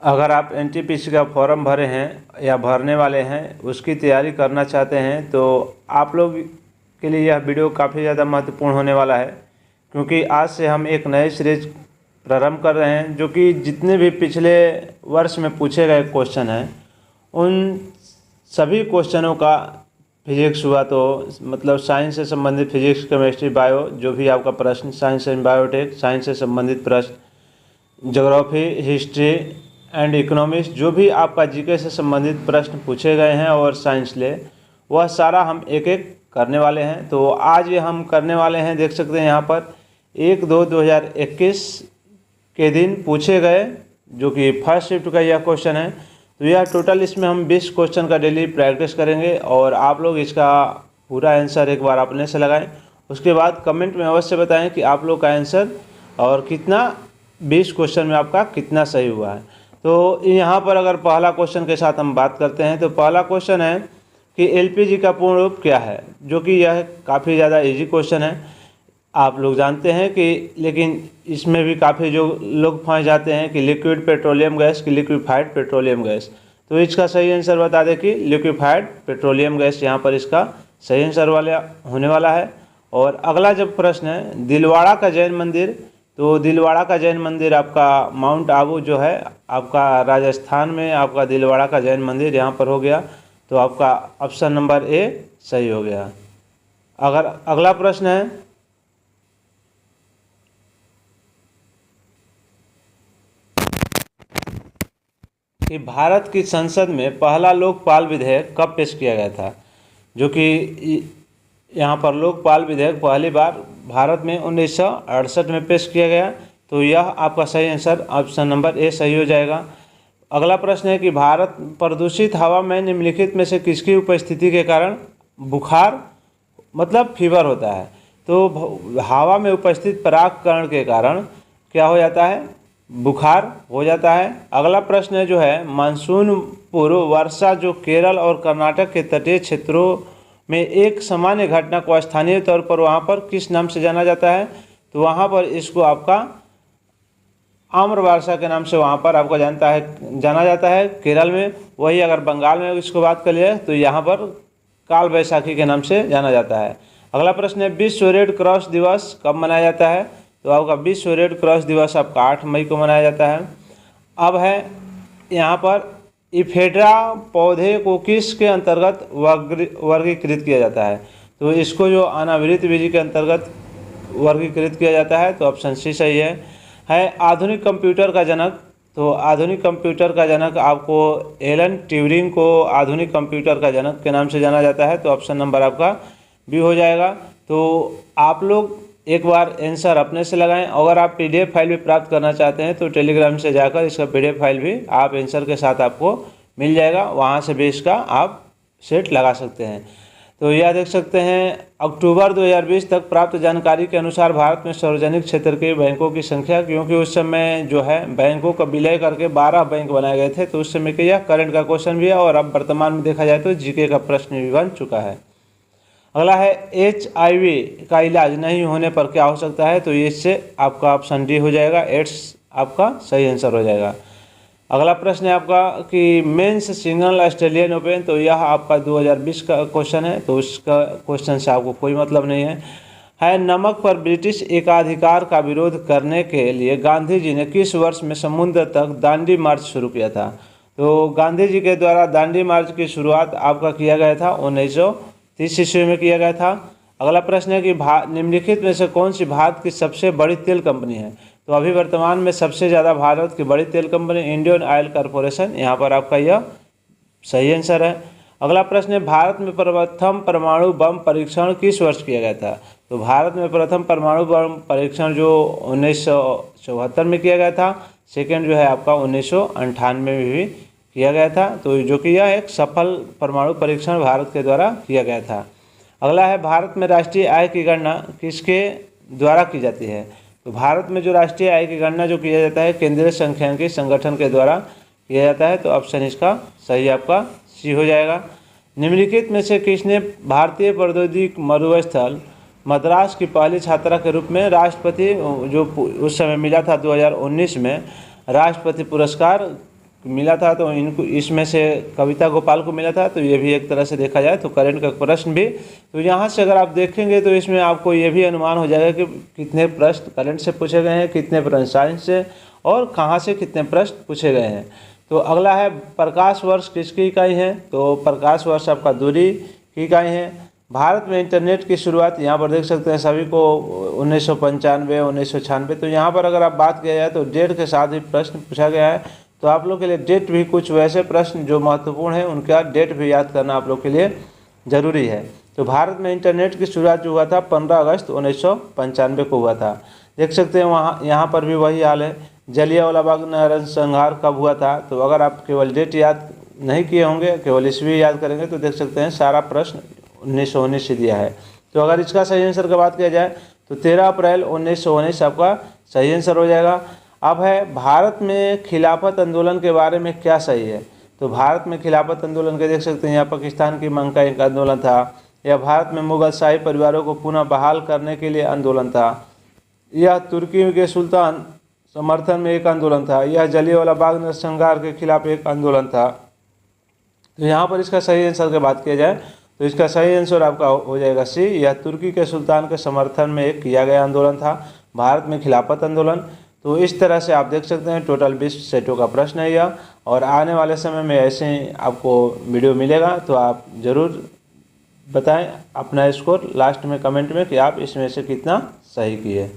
अगर आप एनटीपीसी का फॉर्म भरे हैं या भरने वाले हैं, उसकी तैयारी करना चाहते हैं, तो आप लोग के लिए यह वीडियो काफ़ी ज़्यादा महत्वपूर्ण होने वाला है, क्योंकि आज से हम एक नए सीरीज प्रारंभ कर रहे हैं जो कि जितने भी पिछले वर्ष में पूछे गए क्वेश्चन हैं उन सभी क्वेश्चनों का फिजिक्स हुआ तो मतलब साइंस से संबंधित फिजिक्स, केमिस्ट्री, बायो, जो भी आपका प्रश्न, साइंस एंड बायोटेक, साइंस से संबंधित प्रश्न, ज्योग्राफी, हिस्ट्री एंड इकोनॉमिक्स, जो भी आपका जीके से संबंधित प्रश्न पूछे गए हैं और साइंस ले, वह सारा हम एक एक करने वाले हैं। तो आज ये हम करने वाले हैं, देख सकते हैं यहाँ पर 1/2/2021 के दिन पूछे गए जो कि फर्स्ट शिफ्ट का यह क्वेश्चन है। तो यह टोटल इसमें हम 20 क्वेश्चन का डेली प्रैक्टिस करेंगे और आप लोग इसका पूरा आंसर एक बार अपने से लगाएं। उसके बाद कमेंट में अवश्य बताएं कि आप लोग का आंसर और कितना 20 क्वेश्चन में आपका कितना सही हुआ है। तो यहाँ पर अगर पहला क्वेश्चन के साथ हम बात करते हैं तो पहला क्वेश्चन है कि एलपीजी का पूर्ण रूप क्या है, जो कि यह काफ़ी ज़्यादा इजी क्वेश्चन है, आप लोग जानते हैं कि, लेकिन इसमें भी काफ़ी जो लोग फंस जाते हैं कि लिक्विड पेट्रोलियम गैस कि लिक्विफाइड पेट्रोलियम गैस। तो इसका सही आंसर बता दें कि लिक्विफाइड पेट्रोलियम गैस यहाँ पर इसका सही आंसर वाला होने वाला है। और अगला जब प्रश्न है दिलवाड़ा का जैन मंदिर, तो दिलवाड़ा का जैन मंदिर आपका माउंट आबू जो है आपका राजस्थान में, आपका दिलवाड़ा का जैन मंदिर यहाँ पर हो गया। तो आपका ऑप्शन नंबर ए सही हो गया। अगर अगला प्रश्न है कि भारत की संसद में पहला लोकपाल विधेयक कब पेश किया गया था, जो कि यहाँ पर लोकपाल विधेयक पहली बार भारत में 1968 में पेश किया गया। तो यह आपका सही आंसर ऑप्शन नंबर ए सही हो जाएगा। अगला प्रश्न है कि भारत प्रदूषित हवा में निम्नलिखित में से किसकी उपस्थिति के कारण बुखार मतलब फीवर होता है। तो हवा में उपस्थित परागकण के कारण क्या हो जाता है, बुखार हो जाता है। अगला प्रश्न जो है मानसून पूर्व वर्षा जो केरल और कर्नाटक के तटीय क्षेत्रों में एक सामान्य घटना को स्थानीय तौर पर वहाँ पर किस नाम से जाना जाता है। तो वहाँ पर इसको आपका आम्र वर्षा के नाम से वहाँ पर आपको जाना जाता है केरल में। वही अगर बंगाल में इसको बात कर लिया तो यहाँ पर काल बैसाखी के नाम से जाना जाता है। अगला प्रश्न है विश्व रेड क्रॉस दिवस कब मनाया जाता है। तो आपका विश्व रेड क्रॉस दिवस आपका 8 मई को मनाया जाता है। अब है यहाँ पर इफेड्रा पौधे को किसके अंतर्गत वर्गीकृत किया जाता है। तो इसको जो अनावृत बीज के अंतर्गत वर्गीकृत किया जाता है। तो ऑप्शन सी सही है आधुनिक कंप्यूटर का जनक। तो आधुनिक कंप्यूटर का जनक आपको एलन ट्यूरिंग को आधुनिक कंप्यूटर का जनक के नाम से जाना जाता है। तो ऑप्शन नंबर आपका बी हो जाएगा। तो आप लोग एक बार आंसर अपने से लगाएं। अगर आप पीडीएफ फाइल भी प्राप्त करना चाहते हैं तो टेलीग्राम से जाकर इसका पीडीएफ फाइल भी आप आंसर के साथ आपको मिल जाएगा, वहां से भी इसका आप सेट लगा सकते हैं। तो यह देख सकते हैं अक्टूबर 2020 तक प्राप्त जानकारी के अनुसार भारत में सार्वजनिक क्षेत्र के बैंकों की संख्या, क्योंकि उस समय जो है बैंकों का विलय करके 12 बैंक बनाए गए थे, तो उस समय के यह करंट का क्वेश्चन भी है और अब वर्तमान में देखा जाए तो जीके का प्रश्न भी बन चुका है। अगला है HIV का इलाज नहीं होने पर क्या हो सकता है। तो इससे आपका ऑप्शन डी हो जाएगा, एड्स आपका सही आंसर हो जाएगा। अगला प्रश्न है आपका कि मेंस सिंगल ऑस्ट्रेलियन ओपन, तो यह आपका 2020 का क्वेश्चन है, तो उसका क्वेश्चन से आपको कोई मतलब नहीं है नमक पर ब्रिटिश एकाधिकार का विरोध करने के लिए गांधी जी ने किस वर्ष में समुद्र तक दांडी मार्च शुरू किया था। तो गांधी जी के द्वारा दांडी मार्च की शुरुआत आपका किया गया था 1930 ईस्वी में किया गया था। अगला प्रश्न है कि निम्नलिखित में से कौन सी भारत की सबसे बड़ी तेल कंपनी है। तो अभी वर्तमान में सबसे ज़्यादा भारत की बड़ी तेल कंपनी इंडियन ऑयल कॉरपोरेशन, यहाँ पर आपका यह सही आंसर है। अगला प्रश्न है भारत में प्रथम परमाणु बम परीक्षण किस वर्ष किया गया था। तो भारत में प्रथम परमाणु बम परीक्षण जो 1974 में किया गया था, सेकेंड जो है आपका 1998 में भी किया गया था। तो जो कि यह एक सफल परमाणु परीक्षण भारत के द्वारा किया गया था। अगला है भारत में राष्ट्रीय आय की गणना किसके द्वारा की जाती है। तो भारत में जो राष्ट्रीय आय की गणना जो किया जाता है केंद्रीय सांख्यिकी संगठन के द्वारा किया जाता है। तो ऑप्शन इसका सही आपका सी हो जाएगा। निम्नलिखित में से किसने भारतीय प्रौद्योगिकी मरुस्थल मद्रास की पहली छात्रा के रूप में राष्ट्रपति जो उस समय मिला था 2019 में राष्ट्रपति पुरस्कार मिला था, तो इनको इसमें से कविता गोपाल को मिला था, तो ये भी एक तरह से देखा जाए तो करंट का प्रश्न भी। तो यहाँ से अगर आप देखेंगे तो इसमें आपको ये भी अनुमान हो जाएगा कि कितने प्रश्न करंट से पूछे गए हैं, कितने प्रश्न साइंस से, और कहाँ से कितने प्रश्न पूछे गए हैं। तो अगला है प्रकाश वर्ष किसकी इकाई है, तो प्रकाश वर्ष आपका दूरी की इकाई है। भारत में इंटरनेट की शुरुआत यहाँ पर देख सकते हैं सभी को 1995 1996। तो यहाँ पर अगर आप बात किया जाए तो डेट के साथ ही प्रश्न पूछा गया है, तो आप लोग के लिए डेट भी कुछ वैसे प्रश्न जो महत्वपूर्ण है उनका डेट भी याद करना आप लोग के लिए ज़रूरी है। तो भारत में इंटरनेट की शुरुआत जो हुआ था 15 अगस्त 1995 को हुआ था। देख सकते हैं वहाँ यहाँ पर भी वही हाल है। जलियांवाला बाग नरसंहार कब हुआ था, तो अगर आप केवल डेट याद नहीं किए होंगे, केवल ईस्वी याद करेंगे, तो देख सकते हैं सारा प्रश्न 1919 से दिया है। तो अगर इसका सही आंसर की बात किया जाए तो 13 अप्रैल 1919 आपका सही आंसर हो जाएगा। अब है भारत में खिलाफत आंदोलन के बारे में क्या सही है, तो भारत में खिलाफत आंदोलन के देख सकते हैं यहाँ पाकिस्तान की मांग का एक आंदोलन था, या भारत में मुगल शाही परिवारों को पुनः बहाल करने के लिए आंदोलन था, यह तुर्की के सुल्तान समर्थन में एक आंदोलन था, यह जलियांवाला बाग नरसंहार के खिलाफ एक आंदोलन था। तो यहाँ पर इसका सही आंसर की बात किया जाए तो इसका सही आंसर आपका हो जाएगा सी, यह तुर्की के सुल्तान के समर्थन में एक किया गया आंदोलन था, भारत में खिलाफत आंदोलन। तो इस तरह से आप देख सकते हैं टोटल 20 सेटों का प्रश्न है यह, और आने वाले समय में ऐसे ही आपको वीडियो मिलेगा। तो आप ज़रूर बताएं अपना स्कोर लास्ट में कमेंट में कि आप इसमें से कितना सही किए।